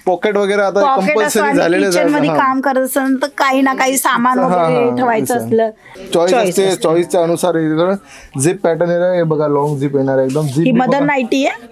Pocket वगैरे आता compulsory झालेले किचन मध्ये काम करत असेल तर काही ना काही सामान वगैरे ठेवायचं असलं चॉईस असते, चॉईसच्या अनुसार झिप पॅटर्न येणार आहे बघा, लॉंग झिप येणार आहे एकदम. ही मदर नाईटी आहे.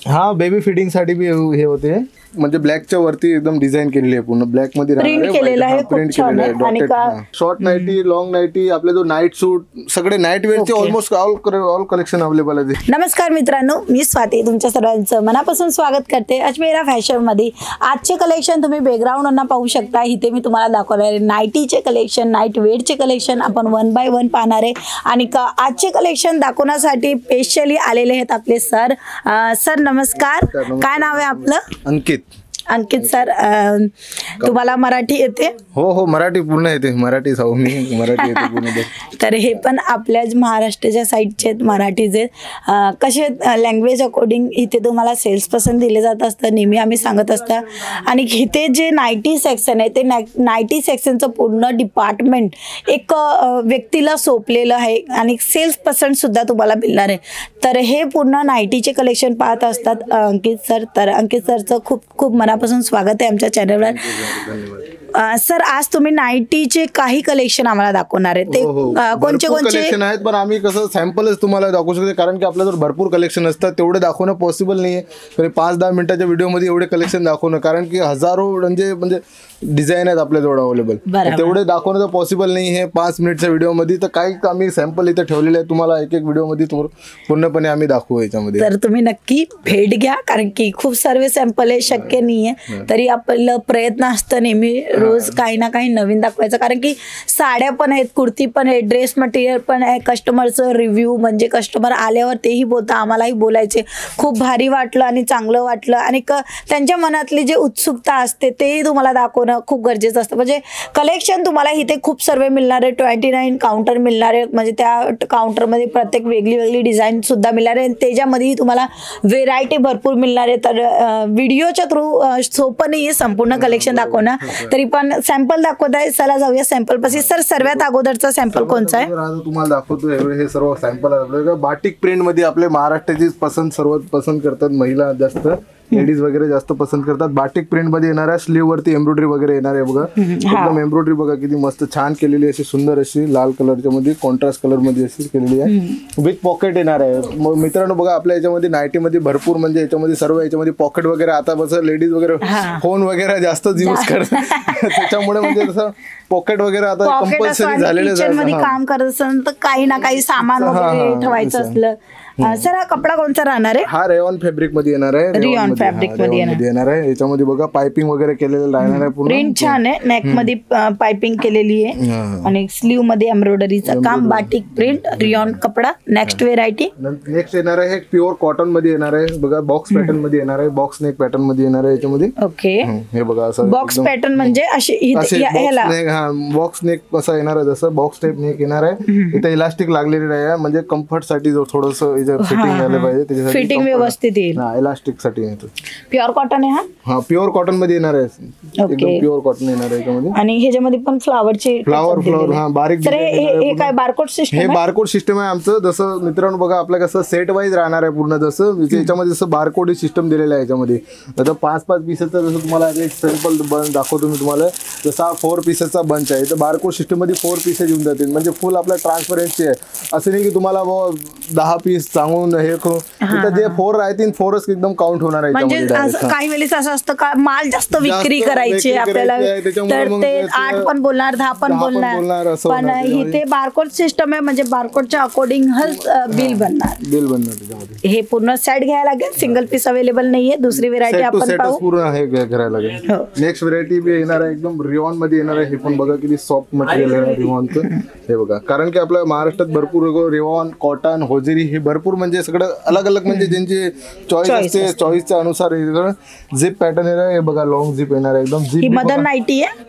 हा बेबी फिटिंग साठी बी हे होते, म्हणजे ब्लॅकच्या वरती एकदम डिझाईन केलेली आहे, पूर्ण ब्लॅक मध्ये प्रिंट केलेलं आहे. शॉर्ट नाईटी, लॉंग नाईटी, आपले जो नाईट सूट, सगळे नाईट वेअरचे ऑलमोस्ट ऑल कलेक्शन अवेलेबल आहे. नमस्कार मित्रांनो, मी स्वाती तुमच्या सर्वांचं मनापासून स्वागत करते अजमेरा फॅशन मध्ये. आजचे कलेक्शन तुम्ही बॅकग्राऊंड पाहू शकता. इथे मी तुम्हाला दाखवणार आहे नाईटीचे कलेक्शन, नाईट वेअरचे कलेक्शन आपण 1 बाय 1 पाहणार आहे. आणि आजचे कलेक्शन दाखवण्यासाठी स्पेशली आलेले आहेत आपले सर. सर नमस्कार, काय नाव आहे आपलं? अंकित. अंकित सर, तुम्हाला मराठी येते? हो मराठी पूर्ण येते, मराठी मी मराठी येते पूर्ण. तर हे पण आपल्या महाराष्ट्राच्या साईडचे मराठीचे कसे लँग्वेज अकॉर्डिंग इथे तुम्हाला सेल्स पसंत दिले जात असतं, नेहमी आम्ही सांगत असतं. आणि इथे जे नाईटी सेक्शन आहे ते नाईटी सेक्शनचं पूर्ण डिपार्टमेंट एक व्यक्तीला सोपलेलं आहे आणि सेल्स पर्सेंट सुद्धा तुम्हाला मिळणार आहे. तर हे पूर्ण नाईटीचे कलेक्शन पाहत असतात अंकित सर. तर अंकित सरचं खूप खूप मनापासून स्वागत आहे आमच्या चॅनलवर. सर आज तुम्ही नाईटीचे काही कलेक्शन आम्हाला दाखवणार आहे, ते कोणते कलेक्शन आहेत, पण आम्ही कसं सॅम्पलच तुम्हाला दाखवू शकतो, कारण की आपल्याजवळ भरपूर कलेक्शन असतात, तेवढे दाखवणं पॉसिबल नाहीये. तरी 5-10 मिनिटाच्या व्हिडिओमध्ये एवढे कलेक्शन दाखवणं, कारण की हजारो म्हणजे डिझाईन आहेत आपल्याजवळ अवेलेबल, तेवढे दाखवणं तर पॉसिबल नाही आहे 5 मिनिटच्या व्हिडिओमध्ये. तर काही आम्ही सॅम्पल इथे ठेवलेले आहे, तुम्हाला एक व्हिडिओमध्ये पूर्णपणे आम्ही दाखवू याच्यामध्ये. तर तुम्ही नक्की भेट घ्या, कारण की खूप सारे सॅम्पल आहे, शक्य नाहीये. तरी आपलं प्रयत्न असतं नेहमी रोज काही ना काही नवीन दाखवायचं, कारण की साड्या पण आहेत, कुर्ती पण आहे, ड्रेस मटेरियल पण आहे. कस्टमरचं रिव्ह्यू म्हणजे कस्टमर आल्यावर तेही बोलतं, आम्हालाही बोलायचे खूप भारी वाटलं आणि चांगलं वाटलं, आणि त्यांच्या मनातली जे उत्सुकता असते तेही तुम्हाला दाखवणं खूप गरजेचं असतं. म्हणजे कलेक्शन तुम्हाला इथे खूप सर्व मिळणार आहे. 29 काउंटर मिळणार आहे, म्हणजे त्या काउंटरमध्ये प्रत्येक वेगळी डिझाईन सुद्धा मिळणार आहे, त्याच्यामध्येही तुम्हाला व्हेरायटी भरपूर मिळणार आहे. तर व्हिडिओच्या थ्रू सोपं नाही आहे संपूर्ण कलेक्शन दाखवणं, तरी पण सॅम्पल दाखवत आहे. चला जाऊया सॅम्पल पाशी. सर सर्वात अगोदरचा सॅम्पल कोणचा आहे? तुम्हाला दाखवतो हे सर्व सॅम्पल बाटिक प्रिंट मध्ये आपले महाराष्ट्राची सर्वात पसंत करतात महिला, जास्त लेडीज वगैरे जास्त पसंत करतात. बाटिक प्रिंट मध्ये येणार आहे, स्लीव वरती एम्ब्रॉयडरी वगैरे येणार आहे बघा, एकदम एम्ब्रॉयडरी बघा किती मस्त छान केलेली, अशी सुंदर अशी लाल कलरच्या मध्ये कॉन्ट्रास्ट कलर मध्ये अशी केलेली आहे, विथ पॉकेट येणार आहे. मित्रांनो बघा आपल्या याच्यामध्ये नाईटी मध्ये भरपूर म्हणजे याच्यामध्ये सर्व याच्यामध्ये पॉकेट वगैरे, आता बस लेडीज वगैरे फोन वगैरे जास्तच यूज करतात त्याच्यामुळे म्हणजे तसं पॉकेट वगैरे आता कंपल्सरी झालेले आहे. काम करत असेल तर काही ना काही सामान वगैरे ठेवायचं असलं. सर हा कपडा कोणता राहणार आहे? हा रेयॉन फॅब्रिक मध्ये येणार आहे, रेयॉन फॅब्रिक मध्ये येणार आहे. याच्यामध्ये बघा पाइपिंग वगैरे केलेलं राहणार आहे, पूर्ण प्रिंट छान आहे, नेक मध्ये पाइपिंग केलेली आहे आणि स्लीव मध्ये एम्ब्रॉयडरीचं काम, बाटिक प्रिंट, रेयॉन कपडा. नेक्स्ट व्हेरायटी नेक्स्ट येणार आहे प्युअर कॉटन मध्ये येणार आहे बघा, बॉक्स पॅटर्न मध्ये येणार आहे, बॉक्स नेक पॅटर्न मध्ये येणार आहे याच्यामध्ये. ओके, हे बघा असं बॉक्स पॅटर्न म्हणजे बॉक्स नेक असा येणार आहे, जसं बॉक्स टाइप नेक येणार आहे. इथे इलास्टिक लागलेली आहे, म्हणजे कम्फर्ट साठी थोडस फिटिंग झालं पाहिजे, त्याच्यासाठी फिटिंग व्यवस्थित येईल. इलास्टिक साठी येतो. प्युअर कॉटन आहे हा प्युअर कॉटन मध्ये येणार आहे, एकदम प्युअर कॉटन येणार आहे याच्यामध्ये. आणि ह्याच्यामध्ये पण फ्लावर हा बारीक. हे काय बारकोड सिस्टम? हे बारकोड सिस्टम आहे आमचं. जसं मित्रांनो बघा आपलं कसं सेट वाईज राहणार आहे पूर्ण, जसं याच्यामध्ये जसं बारकोड सिस्टम दिलेलं आहे याच्यामध्ये. आता 5-5 पीसेसचा जसं तुम्हाला एक सॅम्पल बंच दाखवतो मी तुम्हाला, जसा 4 पीसेसचा बंच आहे, तर बारकोड सिस्टम मध्ये 4 पीसेस येऊन जातील, म्हणजे फुल आपला ट्रान्सपरन्सी आहे. असं नाही की तुम्हाला 10 पीस सांगून हे करू, जे 4 राहतील 4च एकदम काउंट होणार आहे. म्हणजे काही वेळेस असं असतं का माल जास्त विक्री करायची आपल्याला, तर ते 8 पण बोलणार, 10 पण बोलणार, पण इथे बारकोड सिस्टम आहे, म्हणजे बारकोडच्या अकॉर्डिंग बिल बनणार त्याच्यामध्ये. हे पूर्ण सेट घ्यायला लागेल, सिंगल पीस अवेलेबल नाहीये. दुसरी व्हेरायटी आपण पाहू, पूर्ण आहे घ्यायला लागेल. नेक्स्ट व्हेरायटी बी येणार आहे, एकदम रिओन मध्ये येणार आहे. हे पण बघा किती सॉफ्ट मटेरियल आहे रिओनचं, हे बघा, कारण की आपल्या महाराष्ट्रात भरपूर रिओन, कॉटन, होजेरी हे भरपूर म्हणजे सगळं अलग अलग म्हणजे ज्यांची चॉईस असते, चॉईसच्या अनुसार झिप पॅटर्न येणार आहे. हे बघा लॉंग झिप येणार आहे एकदम. ही मदर नाईटी आहे.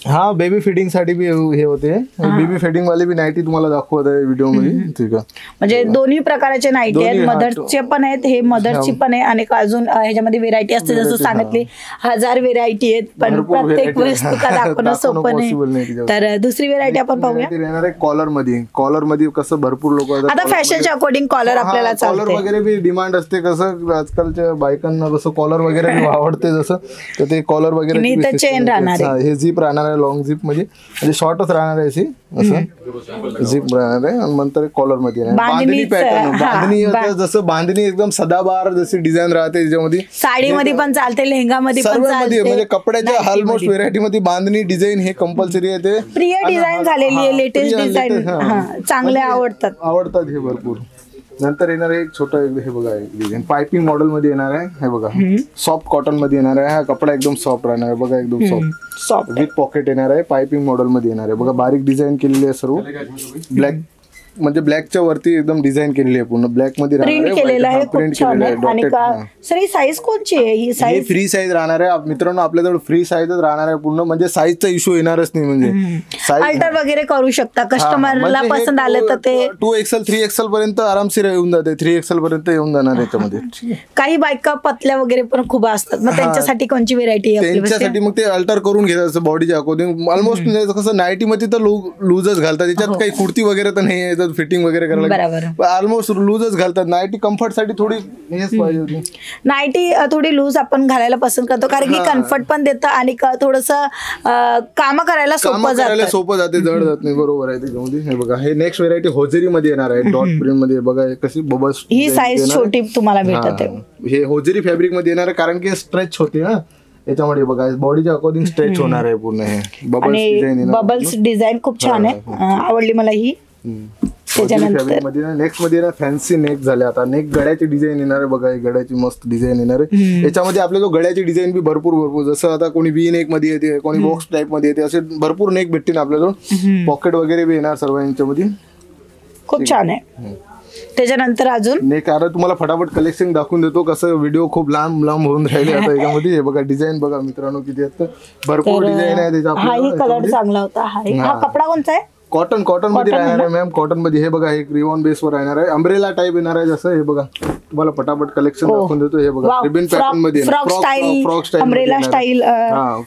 हा बेबी फिडिंग साठी बी हे होते. बेबी फिडिंग वाले बी नाईटी तुम्हाला दाखवत आहे व्हिडिओ मध्ये. ठीक आहे. म्हणजे दोन्ही प्रकारचे नाईटी आहेत. दोन्ही, हा, मदरचे पण आहेत, हे मदरची पण आहे आणि अजून ह्याच्यामध्ये व्हेरायटी असते जसं सांगितली 1000 व्हेरायटी आहेत. पण भरपूर प्रत्येक variety वस्तू का दाखवणं दाखवणं सोपं possible नाही नाही. त्याच्यावर. तर दुसरी व्हेरायटी आपण पाहूया. येणार आहे कॉलर मध्ये. कॉलर मध्ये कसं भरपूर लोक आता फॅशनच्या अकॉर्डिंग कॉलर आपल्याला कॉलर चालते. वगैरे बी डिमांड असते. कसं आजकालच्या बायकांना कसं कॉलर वगैरे बी आवडते जसं, तर ते कॉलर वगैरे आणि इथं chain राहणार आहे. हे झिप राहणार आहे, लॉंग झिप म्हणजे शॉर्टच राहणार आहे अशी, असं झिप राहणार आहे. आणि नंतर कॉलर मध्ये येणार. बांधणी बांधणीच, पॅटर्न. हा, बांधणी जसं बांधणी एकदम सदाबहार जशी डिझाईन राहते त्याच्यामध्ये. साडीमध्ये पण चालते, लेहंगामध्ये पण सर्वांमध्ये चालते. म्हणजे कपड्याच्या नाईटीमध्ये. ऑलमोस्ट व्हेरायटी मध्ये बांधणी डिझाईन हे कंपल्सरी आहे. ते प्रिय डिझाईन झालेली आहे, लेटेस्ट डिझाईन. चांगले आवडतात हे भरपूर. नंतर येणार आहे एक छोटं हे बघा, एक डिझाईन पायपिंग मॉडेल मध्ये येणार आहे. हे बघा सॉफ्ट कॉटन मध्ये येणार आहे. हा कपडा एकदम सॉफ्ट राहणार आहे बघा, एकदम सॉफ्ट विथ पॉकेट येणार आहे. पायपिंग मॉडेल मध्ये येणार आहे बघा. बारीक डिझाईन केलेली आहे सर्व. ब्लॅक म्हणजे ब्लॅकच्या वरती एकदम डिझाईन केलेली आहे पूर्ण ब्लॅक मध्ये प्रिंट केलेलं आहे. खूप प्रिंट छान केलेलं आहे. आहे. आणि सर ही साईज कोणची आहे? ही हे साईज फ्री साईज राहणार आहे मित्रांनो. आपल्याजवळ फ्री साईजच राहणार आहे पूर्ण. म्हणजे साईजचा इश्यू येणारच नाही. म्हणजे साईज अल्टर वगैरे करू शकता. कस्टमरला पसंत आलं तर ते 2XL 3XL पर्यंत आरामशीर येऊन जाते. 3XL पर्यंत येऊन जाणार याच्यामध्ये. काही बायका पतल्या वगैरे पण खूप असतात, मग त्यांच्यासाठी कोणची व्हेरायटी आहे? त्यांच्यासाठी मग ते अल्टर करून घेतात बॉडीच्या अकॉर्डिंग. ऑलमोस्ट म्हणजे कसं नाईटी मध्ये तर लूजच घालतात. त्याच्यात काही कुर्ती वगैरे तर नाही आहे फिटिंग वगैरे करायला. बरोबर. ऑलमोस्ट लूजच घालतात. नाईटी कम्फर्ट साठी थोडी हेच पाहिजे होती. नाईटी थोडी लूज आपण घालायला पसंत करतो, कारण की कम्फर्ट पण देतं आणि थोडस काम करायला सोपं जातं. सोपं जाते, जड जात नाही. बरोबर आहे त्याच्यामध्ये. हे बघा हे नेक्स्ट व्हेरायटी होजेरी मध्ये येणार आहे. डॉट प्रिंट मध्ये बघा कशी बबल्स. ही साईज छोटी तुम्हाला भेटत आहे. हे होजेरी फॅब्रिक मध्ये येणार आहे कारण की स्ट्रेच होते ना याच्यामध्ये. बघा बॉडीच्या अकॉर्डिंग स्ट्रेच होणार आहे पूर्ण. हे बबल्स डिझाईन. बबल्स डिझाईन खूप छान आहे, आवडली मला ही. त्याच्यानंतर नेक्स्ट मध्ये फॅन्सी नेक झाले. आता नेक गळ्याची डिझाईन येणार आहे बघा. गळ्याची मस्त डिझाईन येणार आहे. याच्यामध्ये आपल्या जो गळ्याची डिझाईन बी भरपूर जसं आता कोणी वी नेक मध्ये येते, कोणी बॉक्स टाईप मध्ये येते, असे भरपूर नेक भेटतील आपल्याजवळ. पॉकेट वगैरे बी येणार सर्व यांच्यामध्ये. खूप छान आहे. त्याच्यानंतर अजून नेक आता तुम्हाला फटाफट कलेक्शन दाखवून देतो. कसं व्हिडिओ खूप लांब होऊन राहिले आता याच्यामध्ये. हे बघा डिझाईन बघा मित्रांनो किती आहेत. भरपूर डिझाईन आहे त्याच्या. हाही कलर चांगला होता. हा कपडा कोणता आहे? कॉटन मध्ये राहणार आहे मॅम. कॉटन मध्ये हे बघा एक रिवॉन बेसवर राहणार आहे. अम्ब्रेला टाईप येणार आहे जसं. हे बघा तुम्हाला फटाफट कलेक्शन दाखवून देतो. हे बघा रिबन पॅटर्न मध्ये frock style, umbrella style,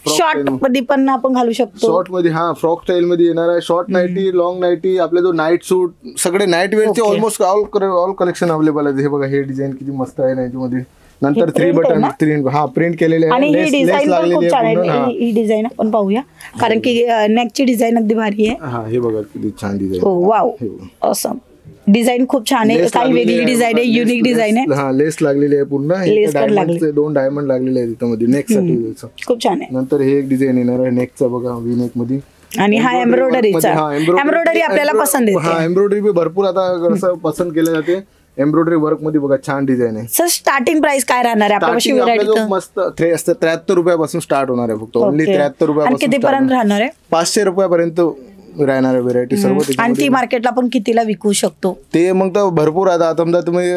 short मध्ये पण आपण घालू शकतो. शॉर्ट मध्ये फ्रॉक स्टाईल मध्ये येणार आहे. शॉर्ट नाईटी, लॉंग नाईटी, आपले जो नाईट सूट सगळे नाईट वेअरचे ऑलमोस्ट ऑल कलेक्शन अवेलेबल आहे. हे बघा हे डिझाईन किती मस्त आहे ना याच्यामध्ये. नंतर 3 बटन प्रिंट केलेले आहे. आणि ही डिझाईन पण खूप छान आहे. ही डिझाईन आपण पाहूया कारण की नेकची डिझाईन अगदी भारी आहे. हे बघा किती छान डिझाईन. हो वाव, ऑसम. डिझाईन खूप छान आहे. काही वेगळी डिझाईन आहे, युनिक डिझाईन आहे. लेस लागलेली आहे पूर्ण. 2 डायमंड लागलेले आहेत त्यामध्ये नेक साठी. खूप छान आहे. नंतर हे एक डिझाईन येणार आहे नेकचा बघा वी नेक मध्ये. आणि हा एम्ब्रॉयडरीचा. एम्ब्रॉयडरी आपल्याला पसंत येते. हा एम्ब्रॉयडरी बी भरपूर आता पसंत केले जाते. एम्ब्रॉयडरी वर्क मध्ये बघा छान डिझाईन आहे. सर स्टार्टिंग प्राइस काय राहणार आहे आपल्या? मस्त 73 रुपयापासून स्टार्ट होणार आहे फक्त. ओनली 73 रुपयापासून. कितीपर्यंत राहणार आहे? 500 रुपयापर्यंत राहणार आहे व्हेरायटी सर्व. आणि ती मार्केटला आपण कितीला विकू शकतो? ते मग तर भरपूर आता समजा तुम्ही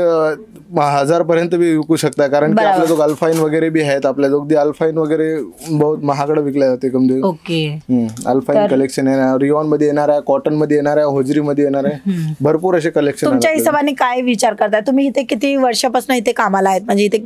1000 पर्यंत बी विकू शकता. कारण की आपल्या जो अल्फाईन वगैरे बी आहेत आपल्या जो अल्फाईन वगैरे बहुत महागडे विकले जाते कमजे. ओके. अल्फाईन कलेक्शन येणार, रिओन मध्ये येणार आहे, कॉटन मध्ये येणार आहे, होजरी मध्ये येणार आहे. भरपूर असे कलेक्शन. तुमच्या हिशोबाने काय विचार करताय तुम्ही? इथे किती वर्षापासून इथे कामाला आहेत? म्हणजे इथे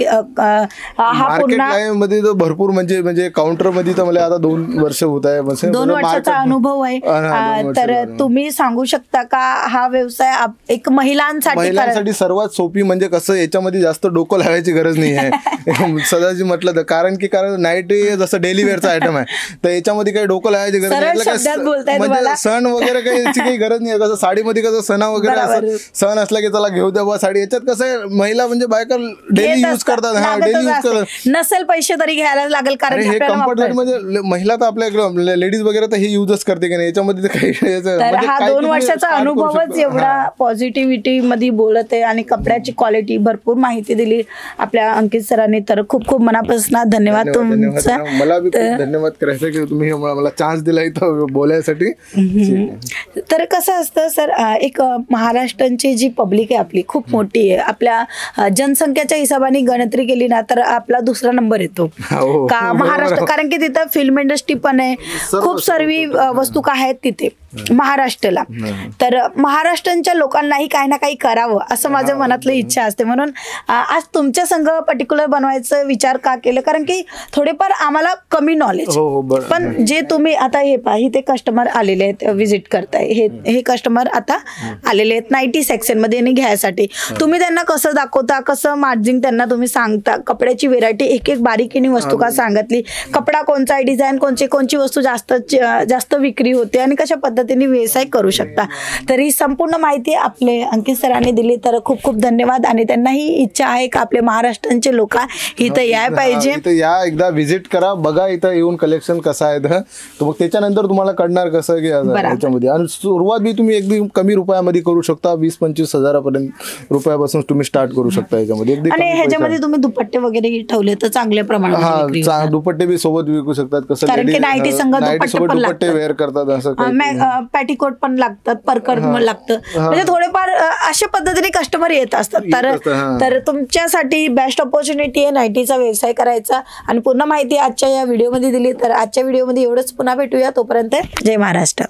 हा पूर्ण मध्ये भरपूर म्हणजे काउंटर मध्ये तर मला आता 2 वर्ष होत आहे. 2 वर्षाचा अनुभव आहे. तर तुम्ही सांगू शकता का हा व्यवसाय एक महिलांसाठी सर्वात सोपी? म्हणजे कसं याच्यामध्ये जास्त डोकं लावायची गरज नाही आहे सदाची म्हटलं तर. कारण नाईट जसं डेली वेअरचा आयटम आहे तर याच्यामध्ये काही डोकं लावायची गरज नाही. म्हणजे सण वगैरे काही गरज नाही. कसं साडीमध्ये कसं सणा वगैरे असं सण असला की त्याला घेऊ द्या. साडी याच्यात कसं आहे महिला म्हणजे बायका डेली यूज करतात. डेली यूज करतात. नसेल पैसे तरी घ्यायला लागेल कारण हे कम्फर्ट म्हणजे महिला तर आपल्या लेडीज वगैरे तर हे युजच करते की नाही. याच्यामध्ये तर काही याचं- तर म्हणजे हा काय 2 तुम्ही वर्षाचा start करू अनुभवच शकता. एवढा पॉझिटिव्हिटी मध्ये बोलत आहे आणि कपड्याची क्वालिटी भरपूर माहिती दिली आपल्या अंकित सरांनी. तर खूप खूप मनापासून धन्यवाद तुमचा. मला बी खूप धन्यवाद करायचं की तुम्ही मला चान्स दिला इथं बोलायसाठी. तर कसं असतं सर, एक महाराष्ट्राची जी पब्लिक आहे आपली खूप मोठी आहे. आपल्या जनसंख्येच्या हिशोबाने गणतरी केली ना तर आपला 2रा नंबर येतो हो. का महाराष्ट्र. कारण की तिथं फिल्म इंडस्ट्री पण आहे, खूप सर्व वस्तू काय आहेत तिथे महाराष्ट्राला. तर महाराष्ट्राच्या लोकांनाही काही ना काही करावं असं माझ्या मनातलं इच्छा असते. म्हणून आज तुमच्या संघ पर्टिक्युलर बनवायचं विचार का केलं, कारण की थोडेफार आम्हाला कमी नॉलेज, हो बरं. पण जे तुम्ही आता हे पहा इथे कस्टमर आलेले आहेत विजिट करताय, हे कस्टमर आता आलेले आहेत नाईटी सेक्शन मध्ये घ्यायसाठी. तुम्ही त्यांना कसं दाखवता, कसं मार्जिन त्यांना तुम्ही सांगता, कपड्याची व्हेरायटी एक एक बारीकीने वस्तू का सांगितली, कपडा कोणचा आहे, डिझाईन कोणची वस्तू जास्त विक्री होते आणि कशा पद्धतीने व्यवसाय करू शकता. तर ही संपूर्ण माहिती आपले अंकित सरांनी दिली. तर खूप खूप धन्यवाद. आणि त्यांनाही इच्छा आहे की आपले महाराष्ट्राचे लोक इथं यायला पाहिजे. इथं या, एकदा व्हिजिट करा, बघा इथं येऊन कलेक्शन कसं आहे तर मग त्याच्यानंतर तुम्हाला कळणार कसं की याच्यामध्ये. आणि सुरुवात बी तुम्ही एकदम कमी रुपयामध्ये करू शकता, 20-25 हजारापर्यंत रुपयापासून तुम्ही स्टार्ट करू शकता याच्यामध्ये. आणि ह्याच्यामध्ये तुम्ही दुपट्टे वगैरे ठेवले तर चांगल्या प्रमाणात विक्री होईल. दुपट्टे बी सोबत विकू शकतात. कसं कारण की नाईटी संघ दुपट्टे वेअर करतात असं पॅटिकोट पण लागतात, परकर पण लागतं, म्हणजे थोडेफार अशा पद्धतीने कस्टमर येत असतात. तर तुमच्यासाठी बेस्ट ऑपॉर्च्युनिटी आहे नाईटीचा व्यवसाय करायचा. आणि पूर्ण माहिती आजच्या या व्हिडिओमध्ये दिली. तर आजच्या व्हिडिओमध्ये एवढंच. पुन्हा भेटूया, तोपर्यंत जय महाराष्ट्र.